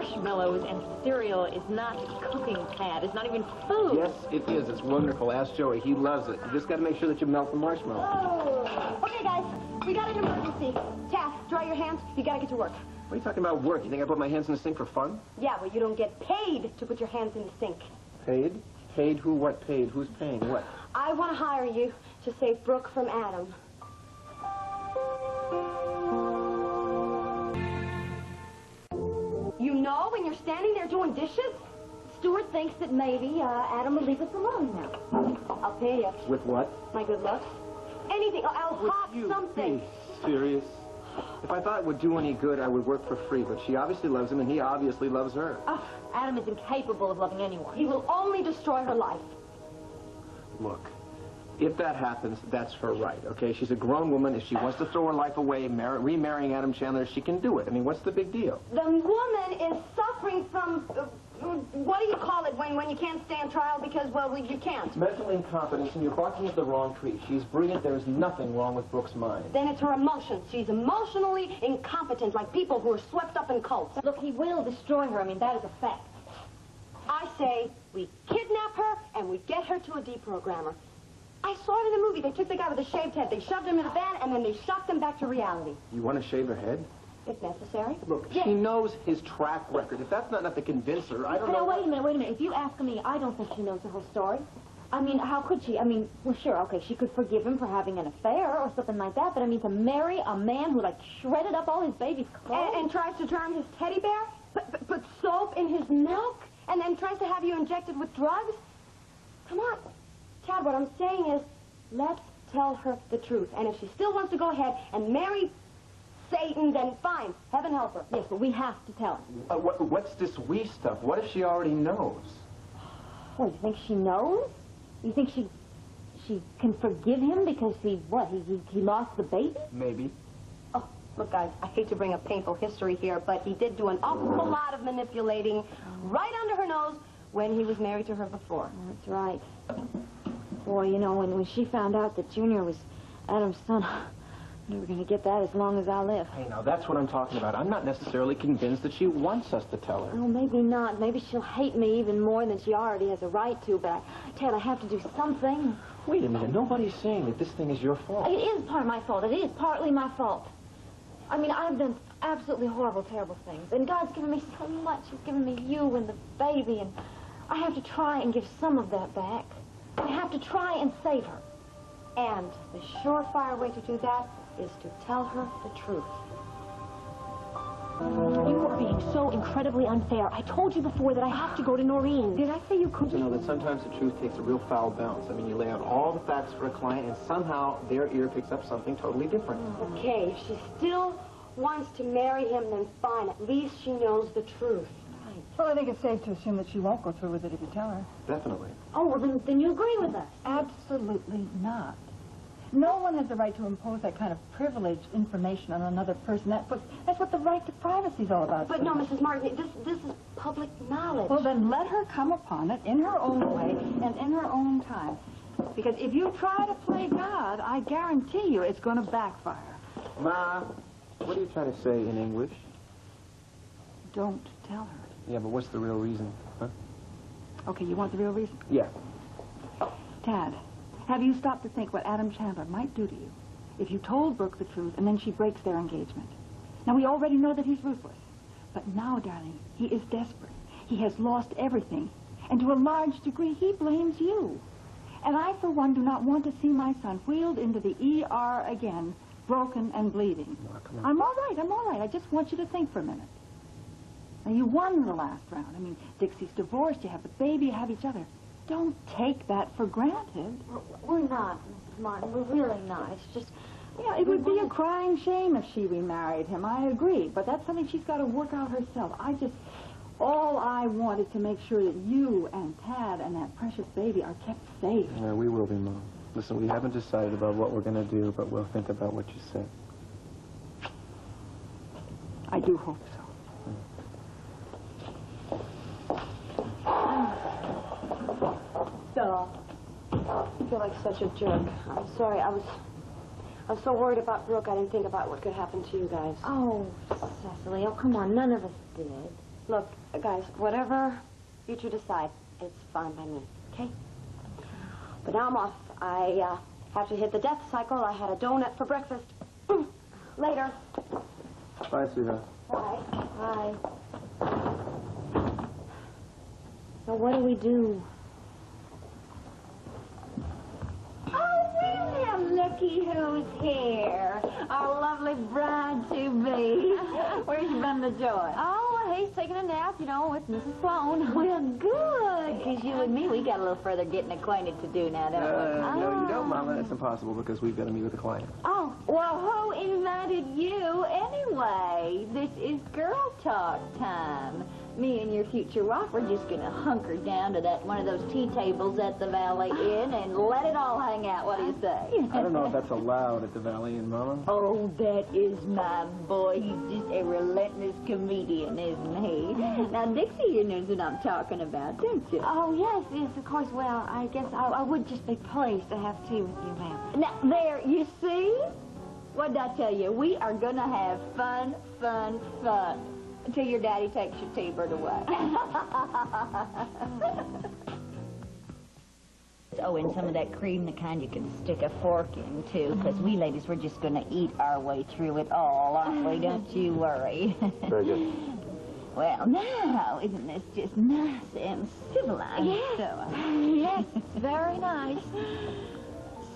marshmallows and cereal is not cooking, Tad. It's not even food. Yes, it is. It's wonderful. Ask Joey. He loves it. You just got to make sure that you melt the marshmallows. Oh. Okay, guys. We got an emergency. Tad, dry your hands. You got to get to work. What are you talking about work? You think I put my hands in the sink for fun? Yeah, well, you don't get paid to put your hands in the sink. Paid? Paid who? What paid? Who's paying what? I want to hire you to save Brooke from Adam. You know, when you're standing there doing dishes, Stuart thinks that maybe Adam will leave us alone now. I'll pay you. With what? My good looks. Anything. I'll pop something. Be serious? If I thought it would do any good, I would work for free. But she obviously loves him, and he obviously loves her. Adam is incapable of loving anyone. He will only destroy her life. Look, if that happens, that's her right, okay? She's a grown woman. If she wants to throw her life away, remarrying Adam Chandler, she can do it. I mean, what's the big deal? The woman is suffering from, what do you call it when you can't stand trial because, well, you can't? Mental incompetence, and you're barking at the wrong tree. She's brilliant. There's nothing wrong with Brooke's mind. Then it's her emotions. She's emotionally incompetent, like people who are swept up in cults. Look, he will destroy her. I mean, that is a fact. I say we kidnap her and we get her to a deprogrammer. I saw it in the movie. They took the guy with the shaved head. They shoved him in a van, and then they shocked him back to reality. You want to shave her head? If necessary. Look, yes. She knows his track record. If that's not enough to convince her, I don't know. Now, wait a minute. If you ask me, I don't think she knows the whole story. I mean, how could she? I mean, well, sure, okay, she could forgive him for having an affair or something like that, but I mean, to marry a man who, like, shredded up all his baby's clothes. And tries to drown his teddy bear? Put soap in his milk? And then tries to have you injected with drugs? Come on. Chad, what I'm saying is, let's tell her the truth. And if she still wants to go ahead and marry Satan, then fine. Heaven help her. Yes, but we have to tell her. What's this we stuff? What if she already knows? Well, you think she knows? You think she can forgive him because he lost the baby? Maybe. Oh, look, guys, I hate to bring up painful history here, but he did do an awful lot of manipulating right under her nose when he was married to her before. That's right. Boy, you know, when she found out that Junior was Adam's son, we were going to get that as long as I live. Hey, now, that's what I'm talking about. I'm not necessarily convinced that she wants us to tell her. Oh, maybe not. Maybe she'll hate me even more than she already has a right to, but Ted, I have to do something. Wait a minute. Nobody's saying that this thing is your fault. It is part of my fault. It is partly my fault. I mean, I've done absolutely horrible, terrible things, and God's given me so much. He's given me you and the baby, and I have to try and give some of that back. I have to try and save her. And the surefire way to do that is to tell her the truth. You are being so incredibly unfair. I told you before that I have to go to Noreen. Did I say you couldn't? You know that sometimes the truth takes a real foul bounce. I mean, you lay out all the facts for a client, and somehow their ear picks up something totally different. Okay, if she still wants to marry him, then fine. At least she knows the truth. Well, I think it's safe to assume that she won't go through with it if you tell her. Definitely. Oh, well, then you agree with us. Absolutely not. No one has the right to impose that kind of privileged information on another person. That's what the right to privacy is all about. But no, Mrs. Martin, this is public knowledge. Well, then let her come upon it in her own way and in her own time. Because if you try to play God, I guarantee you it's going to backfire. Ma, what are you trying to say in English? Don't tell her. Yeah, but what's the real reason, huh? Okay, you want the real reason? Yeah. Tad, have you stopped to think what Adam Chandler might do to you if you told Brooke the truth and then she breaks their engagement? Now, we already know that he's ruthless. But now, darling, he is desperate. He has lost everything. And to a large degree, he blames you. And I, for one, do not want to see my son wheeled into the ER again, broken and bleeding. Oh, come on. I'm all right. I just want you to think for a minute. Now, you won the last round. I mean, Dixie's divorced, you have the baby, you have each other. Don't take that for granted. We're not, Mrs. Martin. We're really not. It's just... Yeah, it would be a crying shame if she remarried him. I agree. But that's something she's got to work out herself. All I wanted to make sure that you and Tad and that precious baby are kept safe. Yeah, we will be, Mom. Listen, we haven't decided about what we're going to do, but we'll think about what you said. I do hope so. Duh. I feel like such a jerk. I'm sorry. I was so worried about Brooke, I didn't think about what could happen to you guys. Oh, Cecily, oh, come on. None of us did. Look, guys, whatever you two decide, it's fine by me, okay? But now I'm off. I have to hit the death cycle. I had a donut for breakfast. Later. Bye, sweetheart. Bye. Bye. So what do we do? Oh, well, looky who's here. Our lovely bride-to-be. Where's your bundle of joy? Oh, he's taking a nap, you know, with Mrs. Sloan. Well, good. Because you and me, we got a little further getting acquainted to do now, don't we? No, you don't, Mama. That's impossible because we've got to meet with a client. Oh, well, who invited you anyway? This is girl talk time. Me and your future wife, we're just going to hunker down to that one of those tea tables at the Valley Inn and let it all hang out. What do you say? I don't know if that's allowed at the Valley Inn, Mama. Oh, that is my boy. He's just a relentless comedian, isn't he? Now, Dixie, you knows what I'm talking about, don't you? Oh, yes, of course. Well, I guess I would just be pleased to have tea with you, ma'am. Now, there, you see? What did I tell you? We are going to have fun, fun, fun. Until your daddy takes your T-bird away. Oh, and some of that cream, the kind you can stick a fork into, because we ladies, we're just going to eat our way through it all, aren't we? Don't you worry. Very good. Well, now, isn't this just nice and civilized? Yes. Yes, it's very nice.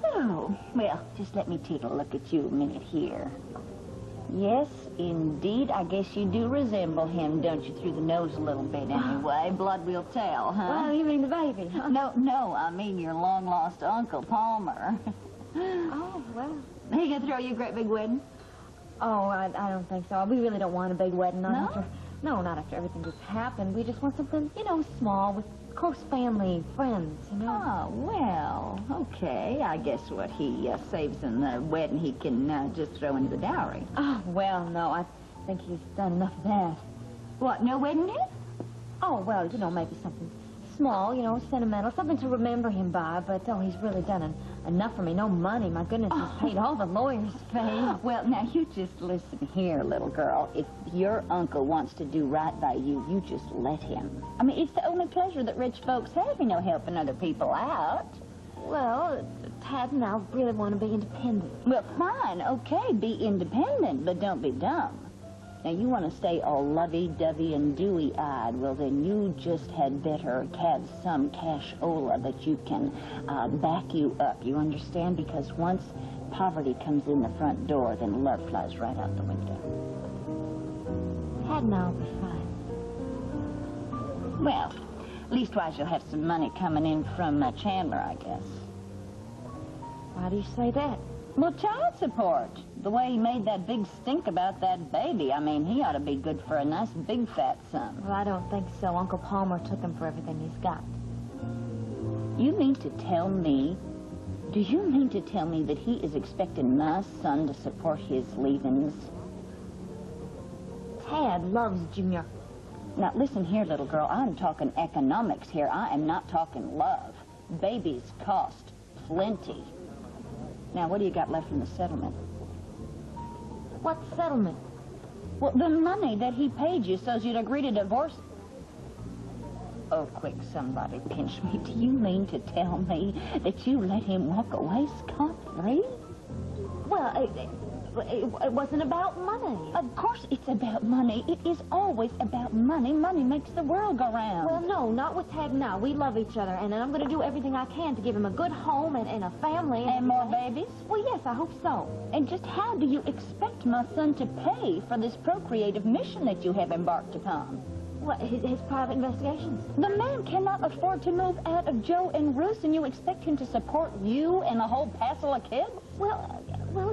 So, well, just let me take a look at you a minute here. Yes, indeed. I guess you do resemble him, don't you, through the nose a little bit anyway. Blood will tell, huh? Well, you mean the baby? No, I mean your long-lost Uncle Palmer. Oh, well. He gonna throw you a great big wedding? Oh, I don't think so. We really don't want a big wedding. No? Not after everything that's happened. We just want something, you know, small with close family, friends, you know. Oh, well, okay. I guess what he saves in the wedding he can just throw into the dowry. Oh, well, no, I think he's done enough of that. What, no wedding yet? Oh, well, you know, maybe something small, you know, sentimental, something to remember him by, but, oh, he's really done enough for me. No money, my goodness, he's paid all the lawyers' fees. Well, now, you just listen here, little girl. If your uncle wants to do right by you, you just let him. I mean, it's the only pleasure that rich folks have, you know, helping other people out. Well, Tad and I really want to be independent. Well, fine, okay, be independent, but don't be dumb. Now, you want to stay all lovey-dovey and dewy-eyed, well, then you just had better have some cashola that you can back you up, you understand? Because once poverty comes in the front door, then love flies right out the window. Tad and I'll be fine. Well, leastwise you'll have some money coming in from Chandler, I guess. Why do you say that? Well, child support. The way he made that big stink about that baby. I mean, he ought to be good for a nice big fat sum. Well, I don't think so. Uncle Palmer took him for everything he's got. You mean to tell me, do you mean to tell me that he is expecting my son to support his leavings? Tad loves Junior. Now, listen here, little girl. I'm talking economics here. I am not talking love. Babies cost plenty. Now, what do you got left in the settlement? What settlement? Well, the money that he paid you so you'd agree to divorce. Oh, quick, somebody pinch me. Do you mean to tell me that you let him walk away scot-free? Well, it wasn't about money. Of course it's about money. It is always about money. Money makes the world go round. Well, no, not with Tad now. We love each other, and I'm going to do everything I can to give him a good home and a family. And more babies? Well, yes, I hope so. And just how do you expect my son to pay for this procreative mission that you have embarked upon? What, his private investigations? The man cannot afford to move out of Joe and Ruth, and you expect him to support you and a whole passel of kids? Well,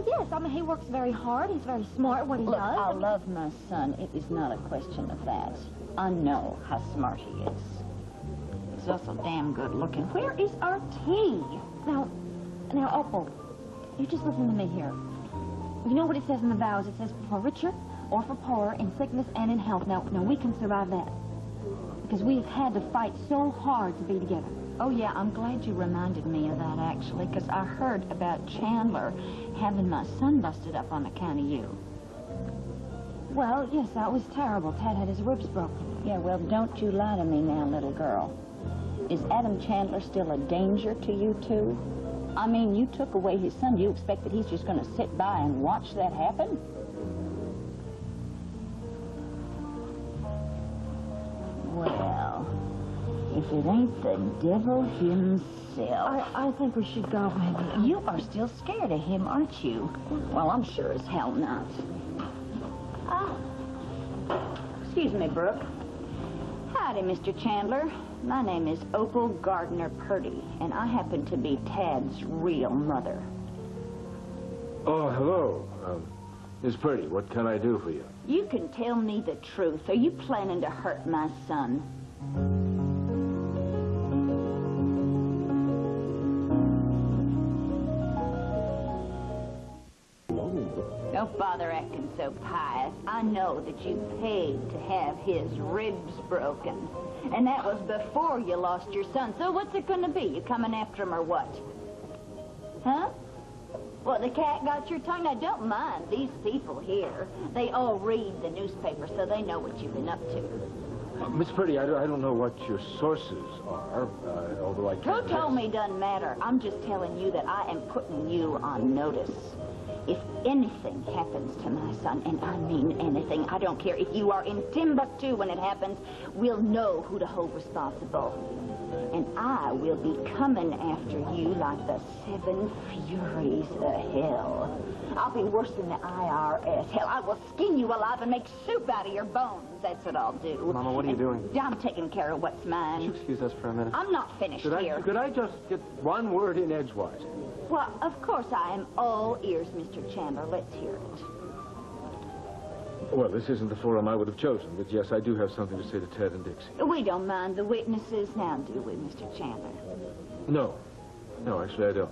yes. I mean, he works very hard. He's very smart at what he Look, does. I love my son. It is not a question of that. I know how smart he is. He's also damn good looking. Where is our tea? Now, Opal, you just listen to me here. You know what it says in the vows? It says for richer or for poorer, in sickness and in health. Now, we can survive that. Because we've had to fight so hard to be together. Oh, yeah, I'm glad you reminded me of that, actually, because I heard about Chandler having my son busted up on account of you. Well, yes, that was terrible. Tad had his ribs broken. Yeah, well, don't you lie to me now, little girl. Is Adam Chandler still a danger to you, too? I mean, you took away his son. Do you expect that he's just going to sit by and watch that happen? Well, if it ain't the devil himself. I think we should go, maybe. You are still scared of him, aren't you? Well, I'm sure as hell not. Excuse me, Brooke. Howdy, Mr. Chandler. My name is Opal Gardner Purdy, and I happen to be Tad's real mother. Oh, hello. Miss Purdy, what can I do for you? You can tell me the truth. Are you planning to hurt my son? Don't bother acting so pious. I know that you paid to have his ribs broken. And that was before you lost your son. So what's it gonna be? You coming after him or what? Huh? Well, the cat got your tongue. Now, don't mind these people here. They all read the newspaper, so they know what you've been up to. Miss Purdy, I don't know what your sources are, although I can't... Who told me doesn't matter. I'm just telling you that I am putting you on notice. If anything happens to my son, and I mean anything, I don't care if you are in Timbuktu when it happens, we'll know who to hold responsible. And I will be coming after you like the 7 furies of hell. I'll be worse than the IRS. Hell, I will skin you alive and make soup out of your bones. That's what I'll do. Mama, what are you doing? I'm taking care of what's mine. Would you excuse us for a minute? I'm not finished here. Could I just get one word in edgewise? Well, of course I am all ears, Mr. Chandler. Let's hear it. Well, this isn't the forum I would have chosen, but yes, I do have something to say to Ted and Dixie. We don't mind the witnesses now, do we, Mr. Chandler? No. No, actually, I don't.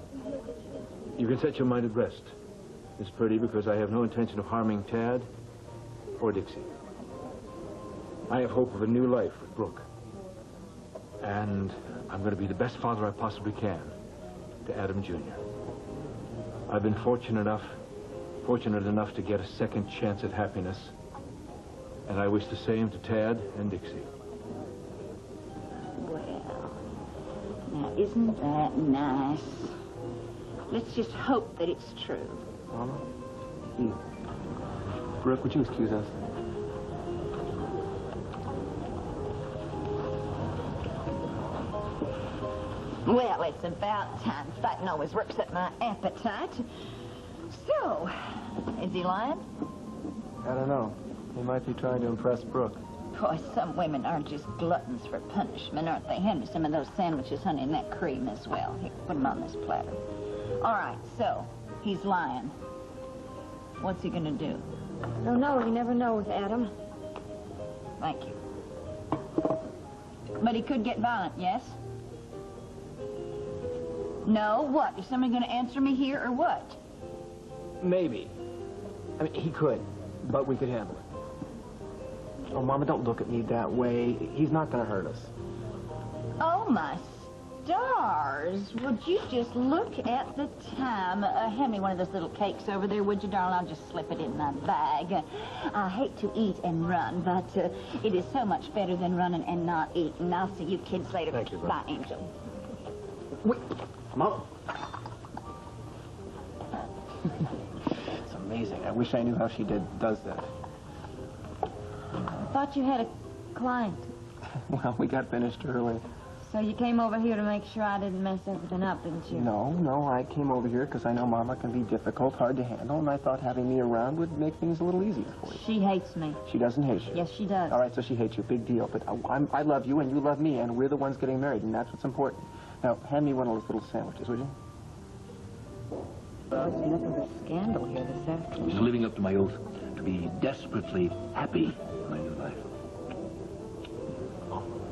You can set your mind at rest, Miss Purdy, because I have no intention of harming Tad or Dixie. I have hope of a new life with Brooke. And I'm going to be the best father I possibly can to Adam Jr. I've been fortunate enough to get a second chance at happiness, and I wish the same to Tad and Dixie. Well, now isn't that nice? Let's just hope that it's true. Mama? Brooke, would you excuse us? Well, it's about time. Fighting always works up my appetite. So, is he lying? I don't know. He might be trying to impress Brooke. Boy, some women are just gluttons for punishment, aren't they? Hand me some of those sandwiches, honey, and that cream as well. Here, put them on this platter. All right, so, he's lying. What's he gonna do? I don't know. You never know with Adam. Thank you. But he could get violent, yes? No? What? Is somebody gonna answer me here, or what? Maybe. I mean, he could, but we could handle it. Oh, Mama, don't look at me that way. He's not going to hurt us. Oh, my stars. Would you just look at the time? Hand me one of those little cakes over there, would you, darling? I'll just slip it in my bag. I hate to eat and run, but it is so much better than running and not eating. I'll see you kids later. Thank you, Mom. Bye, Angel. Wait, Mom. It's amazing. I wish I knew how she does that. I thought you had a client. Well, we got finished early. So you came over here to make sure I didn't mess everything up, didn't you? No, I came over here because I know Mama can be difficult, hard to handle, and I thought having me around would make things a little easier for you. She hates me. She doesn't hate you. Yes, she does. All right, so she hates you. Big deal. But I love you, and you love me, and we're the ones getting married, and that's what's important. Now, hand me one of those little sandwiches, would you? There's enough of a scandal here this afternoon. Just living up to my oath to be desperately happy in my new life.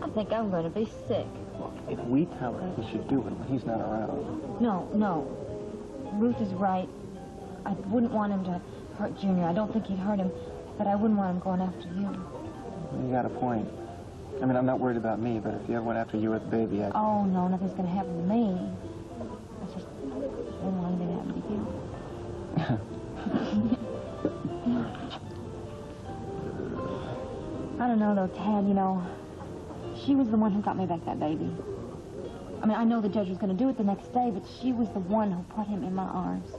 I think I'm going to be sick. If we tell her, we should do it when he's not around. No. Ruth is right. I wouldn't want him to hurt Junior. I don't think he'd hurt him, but I wouldn't want him going after you. You got a point. I mean, I'm not worried about me, but if he ever went after you or the baby, I'd... Oh, no, nothing's going to happen to me. I just wouldn't want anything to happen to you. I don't know, though, Tad, you know, she was the one who got me back that baby. I mean, I know the judge was going to do it the next day, but she was the one who put him in my arms.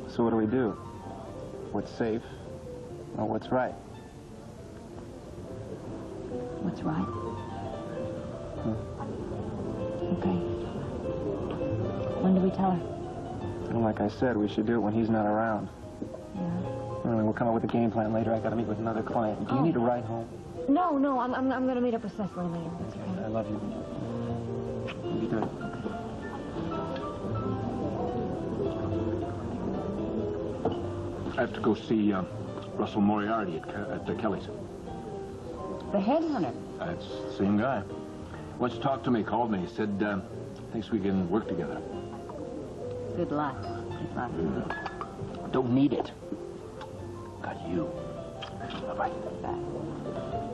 So what do we do? What's safe or what's right? What's right? Okay. When do we tell her? Well, like I said, we should do it when he's not around. Yeah. Anyway, we'll come up with a game plan later. I got to meet with another client. Do you need a ride home? No, I'm going to meet up with Cecily later. That's okay. I love you. Be good. I have to go see Russell Moriarty at the Kelly's. The headhunter. That's the same guy. Wants to talk to me, called me. He said, thinks we can work together. Good luck. Good luck. Don't need it. Got you. Bye-bye. Bye.